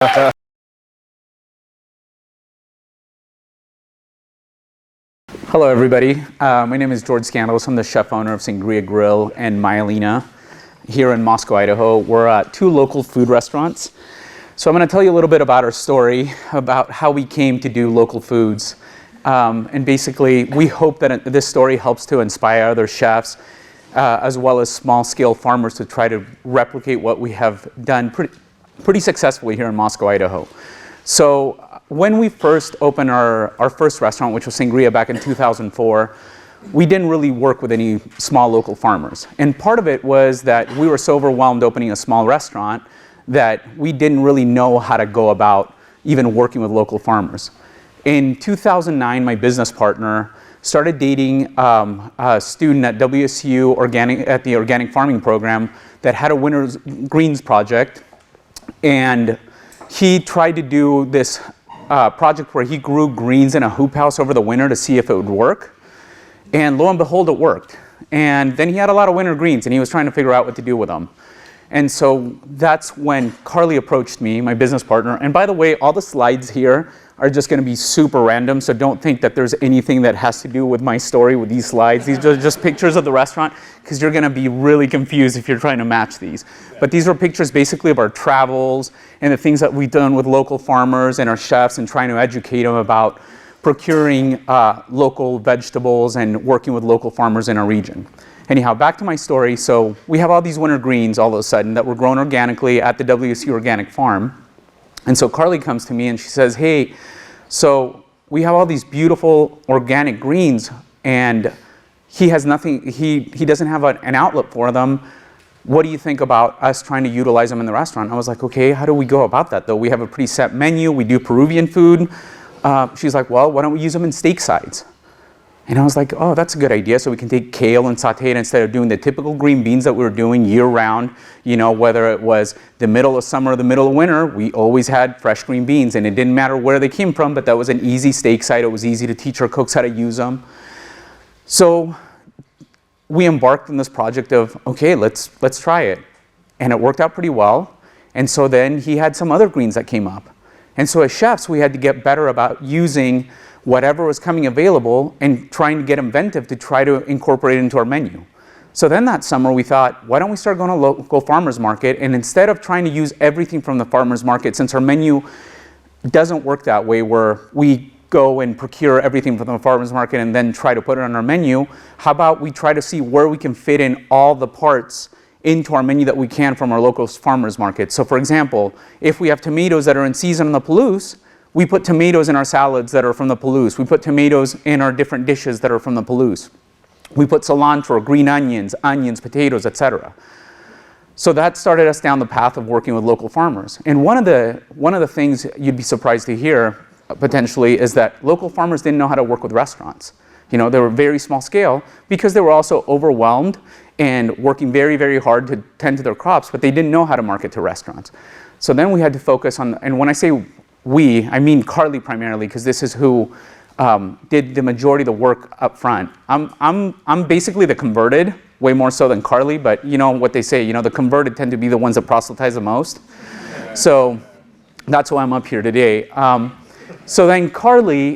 Hello, everybody. My name is George Skandalos. I'm the chef owner of Sangria and Maialina here in Moscow, Idaho. We're two local food restaurants. So I'm going to tell you a little bit about our story, about how we came to do local foods. And basically, we hope that this story helps to inspire other chefs, as well as small-scale farmers to try to replicate what we have done pretty successfully here in Moscow, Idaho. So when we first opened our first restaurant, which was Sangria back in 2004, we didn't really work with any small local farmers. And part of it was that we were so overwhelmed opening a small restaurant that we didn't really know how to go about even working with local farmers. In 2009, my business partner started dating a student at WSU at the organic farming program that had a winter's greens project. And he tried to do this project where he grew greens in a hoop house over the winter to see if it would work. And lo and behold, it worked. And then he had a lot of winter greens and he was trying to figure out what to do with them. And so that's when Carly approached me, my business partner. And by the way, all the slides here are just going to be super random, so don't think that there's anything that has to do with my story with these slides. These are just pictures of the restaurant, because you're going to be really confused if you're trying to match these. But these are pictures basically of our travels and the things that we've done with local farmers and our chefs and trying to educate them about procuring local vegetables and working with local farmers in our region. Anyhow, back to my story. So we have all these winter greens all of a sudden that were grown organically at the WSU Organic Farm. And so Carly comes to me and she says, hey, so we have all these beautiful organic greens and he has nothing, he doesn't have an outlet for them. What do you think about us trying to utilize them in the restaurant? I was like, okay, how do we go about that though? We have a pretty set menu, we do Peruvian food. She's like, well, why don't we use them in steak sides? And I was like, oh, that's a good idea. So we can take kale and saute it instead of doing the typical green beans that we were doing year round. You know, whether it was the middle of summer or the middle of winter, we always had fresh green beans. And it didn't matter where they came from, but that was an easy steak side. It was easy to teach our cooks how to use them. So we embarked on this project of, okay, let's try it. And it worked out pretty well. And so then he had some other greens that came up. And so as chefs, we had to get better about using whatever was coming available and trying to get inventive to try to incorporate it into our menu. So then that summer we thought, why don't we start going to local farmers market, and instead of trying to use everything from the farmers market, since our menu doesn't work that way where we go and procure everything from the farmers market and then try to put it on our menu, how about we try to see where we can fit in all the parts into our menu that we can from our local farmers market. So for example, if we have tomatoes that are in season on the Palouse, we put tomatoes in our salads that are from the Palouse. We put tomatoes in our different dishes that are from the Palouse. We put cilantro, green onions, potatoes, etc. So that started us down the path of working with local farmers. And one of the things you'd be surprised to hear potentially is that local farmers didn't know how to work with restaurants. You know, they were very small scale because they were also overwhelmed and working very, very hard to tend to their crops, but they didn't know how to market to restaurants. So then we had to focus on, and when I say we, I mean Carly primarily, because this is who did the majority of the work up front. I'm basically the converted, way more so than Carly, but you know what they say, you know, the converted tend to be the ones that proselytize the most. So that's why I'm up here today. So then Carly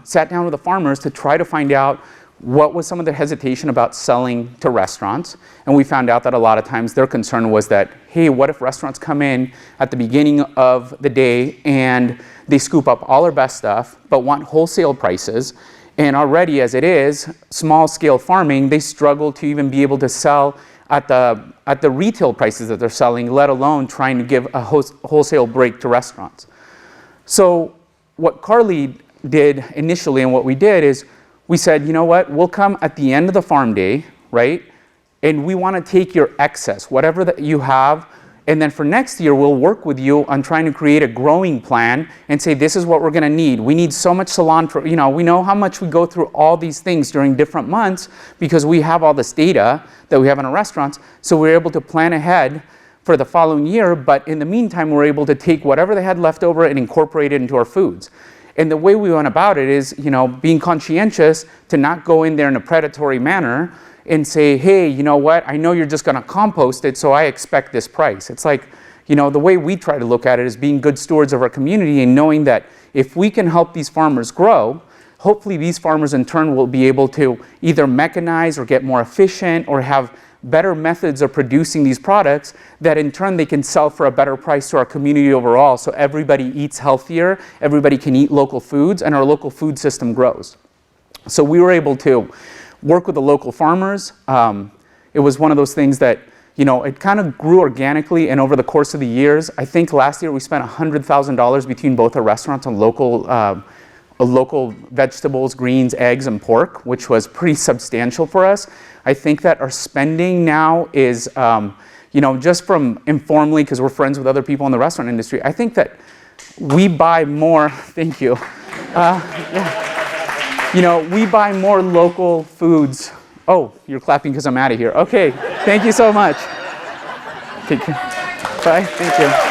sat down with the farmers to try to find out what was some of their hesitation about selling to restaurants. And we found out that a lot of times their concern was that, hey, what if restaurants come in at the beginning of the day and they scoop up all our best stuff, but want wholesale prices. And already as it is, small scale farming, they struggle to even be able to sell at the retail prices that they're selling, let alone trying to give a wholesale break to restaurants. So what Carly did initially and what we did is we said, you know what, we'll come at the end of the farm day, right? And we want to take your excess, whatever that you have, and then for next year, we'll work with you on trying to create a growing plan and say, this is what we're going to need. We need so much cilantro. You know, we know how much we go through all these things during different months because we have all this data that we have in our restaurants. So we're able to plan ahead for the following year, but in the meantime, we're able to take whatever they had left over and incorporate it into our foods. And the way we went about it is, you know, being conscientious to not go in there in a predatory manner and say, hey, you know what, I know you're just going to compost it, so I expect this price. It's like, the way we try to look at it is being good stewards of our community and knowing that if we can help these farmers grow, hopefully these farmers in turn will be able to either mechanize or get more efficient or have better methods of producing these products that in turn they can sell for a better price to our community overall, so everybody eats healthier, everybody can eat local foods, and our local food system grows. So we were able to work with the local farmers. It was one of those things that, it kind of grew organically, and over the course of the years, I think last year we spent $100,000 between both our restaurants on local vegetables, greens, eggs, and pork, which was pretty substantial for us. I think that our spending now is, just from informally, because we're friends with other people in the restaurant industry, I think that we buy more, thank you. We buy more local foods. Oh, you're clapping because I'm out of here. Okay, thank you so much. Take care. Bye, thank you.